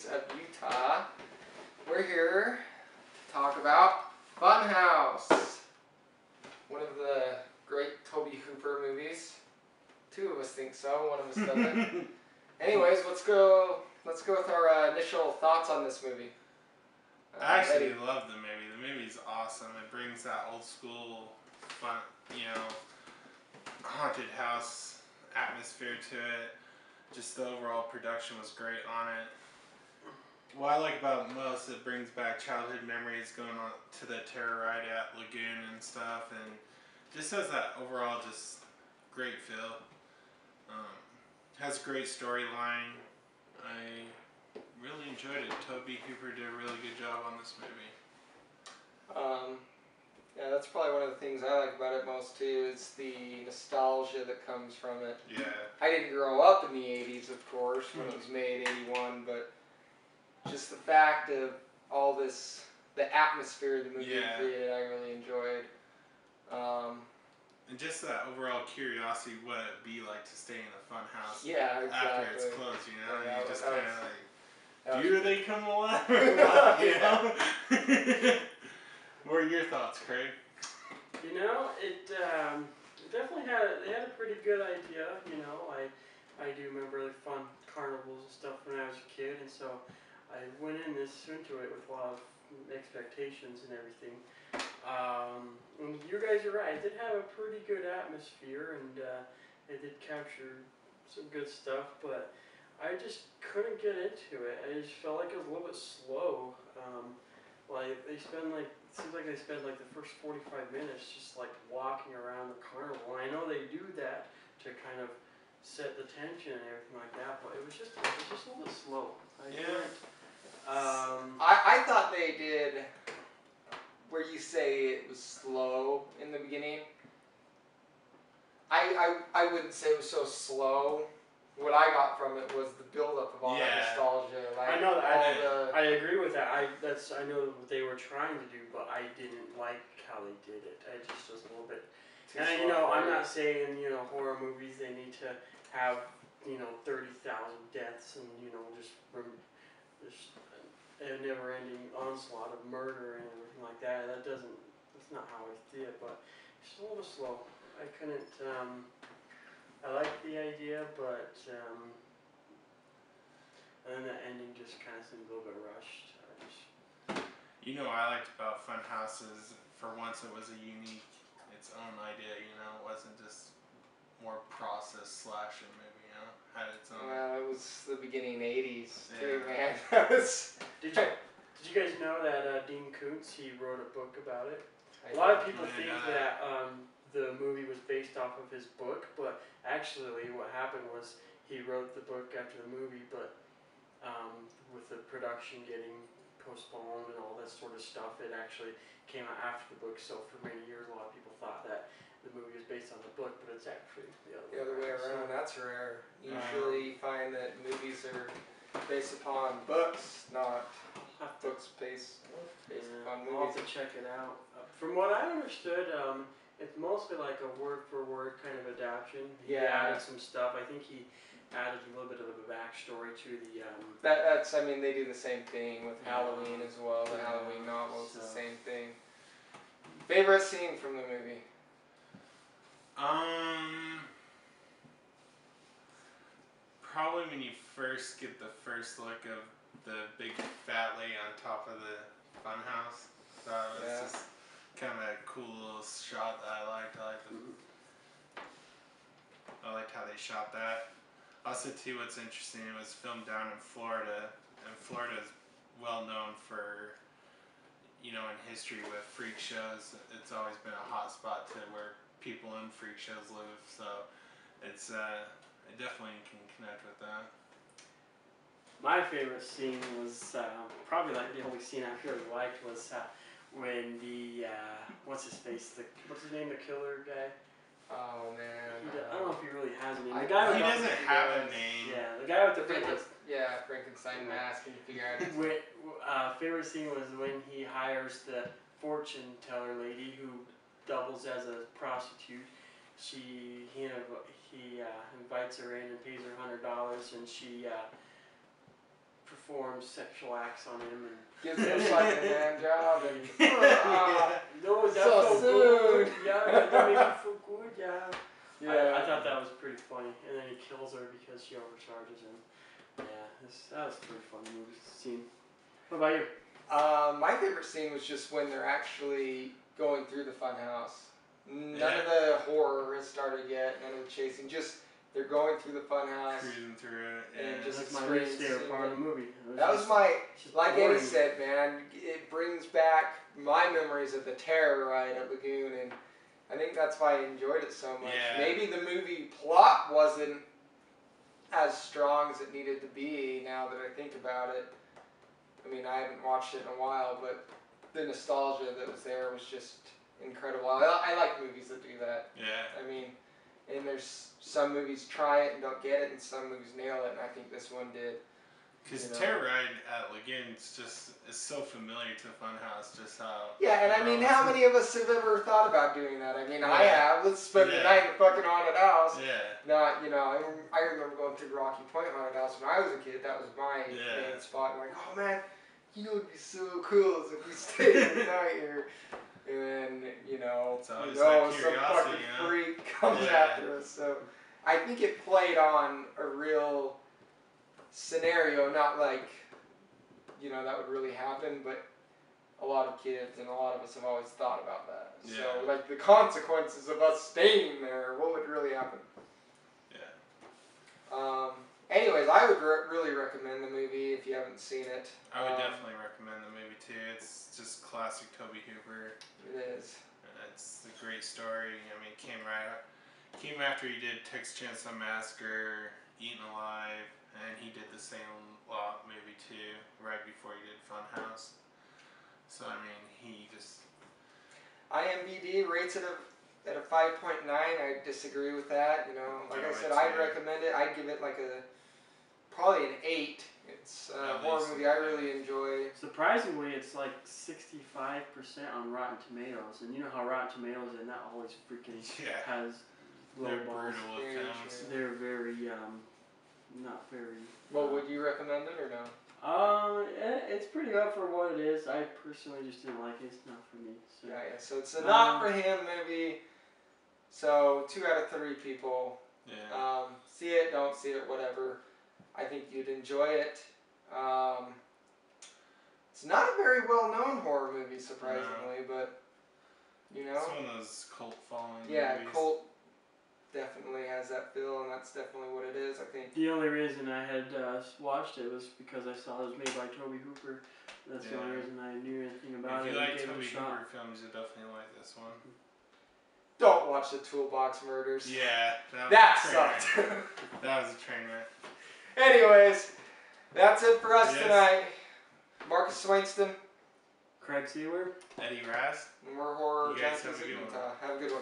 Junkies of Utah. We're here to talk about Funhouse, one of the great Tobe Hooper movies. Two of us think so, one of us doesn't. Anyways, let's go with our initial thoughts on this movie. I actually love the movie. The movie's awesome. It brings that old school fun, haunted house atmosphere to it. Just the overall production was great on it. What I like about it most, it brings back childhood memories going on to the terror ride at Lagoon and stuff, and just has that overall just great feel. Has a great storyline. I really enjoyed it. Tobe Hooper did a really good job on this movie. Yeah, that's probably one of the things I like about it most too, is the nostalgia that comes from it. Yeah. I didn't grow up in the 80s, of course, when it was made, 81, but just the fact of all this, the atmosphere the movie created, I really enjoyed. And just that overall curiosity, what it'd be like to stay in a fun house after it's closed, you know? Yeah, you just kind of like, do they come alive or what, you know? What are your thoughts, Craig? You know, it definitely they had a pretty good idea, you know. I do remember the fun carnivals and stuff when I was a kid, and so I went into it with a lot of expectations and everything. And you guys are right, it did have a pretty good atmosphere, and it did capture some good stuff, but I just couldn't get into it. I just felt like it was a little bit slow. It seems like they spend like the first 45 minutes just like walking around the carnival. And I know they do that to kind of set the tension and everything like that, but it was just a little bit slow. I thought they did, where you say it was slow in the beginning. I wouldn't say it was so slow. What I got from it was the buildup of all that nostalgia. I know that. I agree with that. I know what they were trying to do, but I didn't like how they did it. I just was a little bit. And I'm not saying horror movies they need to have 30,000 deaths and just a never-ending onslaught of murder and everything like that. That's not how I see it. But it's just a little bit slow. I couldn't. I liked the idea, but and then the ending just kind of seemed a little bit rushed. What I liked about Funhouse is, for once, it was its own idea. It wasn't just more process slasher movie. Had its own. Well, it was the beginning '80s too, Yeah. man. Did you guys know that Dean Koontz, he wrote a book about it? A lot of people think that the movie was based off of his book, but actually what happened was he wrote the book after the movie, but with the production getting postponed and all that sort of stuff, it actually came out after the book. So for many years, a lot of people thought that the movie was based on the book, but it's actually the other way around. That's rare. Usually you find that movies are based upon books, not books based upon movies. I'll have to check it out. From what I understood, it's mostly like a word-for-word kind of adaptation. He added some stuff. I think he added a little bit of a backstory to the. They do the same thing with Halloween as well. The Halloween novel is the same thing. Favorite scene from the movie? Probably when you first get the first look of the big fat lady on top of the funhouse. That was just kind of a cool little shot that I liked. I liked how they shot that. Also, too, what's interesting, it was filmed down in Florida, and Florida is well known for, in history with freak shows. It's always been a hot spot to where people in freak shows live, so it's I definitely can connect with that. My favorite scene was probably like the only scene I really liked was when the what's his name, the killer guy. Oh man. I don't know if he really has a name. He doesn't have a name. Yeah, the guy with the Frankenstein mask, and you figure out. Favorite scene was when he hires the fortune teller lady who doubles as a prostitute. He invites her in and pays her $100, and she performs sexual acts on him and Gives him like a hand job and no, that so felt soon. good. Yeah, that made me feel good. Yeah. Yeah. I thought that was pretty funny, and then he kills her because she overcharges him. Yeah, that was a pretty funny movie scene. What about you? My favorite scene was just when they're actually going through the funhouse. None Yeah. of the horror has started yet. None of the chasing. Just they're going through the funhouse. Cruising through it. And Yeah. just That's my least favorite experiencing part of it. the movie. That was my, just like boring. Eddie said, man, it brings back my memories of the terror ride at Lagoon, and I think that's why I enjoyed it so much. Yeah. Maybe the movie plot wasn't as strong as it needed to be now that I think about it. I mean, I haven't watched it in a while, but the nostalgia that was there was just incredible. I like movies that do that. Yeah. I mean, and there's some movies try it and don't get it, and some movies nail it, and I think this one did. Because You know. Terror Ride at Lagoon's is so familiar to Funhouse, just how. Yeah, and I mean, how many of us have ever thought about doing that? I mean, I Yeah. have. Let's spend the Yeah. night in a fucking haunted house. Yeah. Not, I remember going through Rocky Point Haunted House when I was a kid. That was my Yeah. main spot. I'm like, oh man, it'd be so cool is if we stayed the night here. And then, It's always that some curiosity, fucking freak comes Yeah. after us. So I think it played on a real scenario, not like, that would really happen, but a lot of kids and a lot of us have always thought about that. Yeah. So, like, the consequences of us staying there, what would really happen? Yeah. Anyways, I would really recommend the movie if you haven't seen it. I would definitely recommend the movie too. It's just classic Tobe Hooper. It is. It's a great story. I mean, came after he did Texas Chainsaw Massacre, Eaten Alive, and he did the Salem Lot movie too, right before he did Funhouse. So I mean, he just. IMDb rates it at a 5.9. I disagree with that. Like I said, I'd recommend it. I'd give it like probably an 8. It's a horror movie I really enjoy. Surprisingly, it's like 65% on Rotten Tomatoes, and you know how Rotten Tomatoes and that always freaking has low They're balls. brutal with films. They're very not very. Well, would you recommend it or no? It's pretty up for what it is. I personally just didn't like it. It's not for me. So. Yeah. So it's a not for him movie. So 2 out of 3 people. Yeah. See it, don't see it, whatever. I think you'd enjoy it. It's not a very well-known horror movie, surprisingly, but It's one of those cult following yeah, movies. cult definitely has that feel, and that's definitely what it is, I think. The only reason I had watched it was because I saw it was made by Tobe Hooper. That's the only reason I knew anything about If it. you like Tobe Hooper films, you'll definitely like this one. Don't watch the Toolbox Murders. Yeah, That sucked. That was a train wreck. Anyways, that's it for us tonight. Marcus Swainston. Craig Seaward. Eddie Raz. And we're horror You guys junkies. have a good one. Have a good one.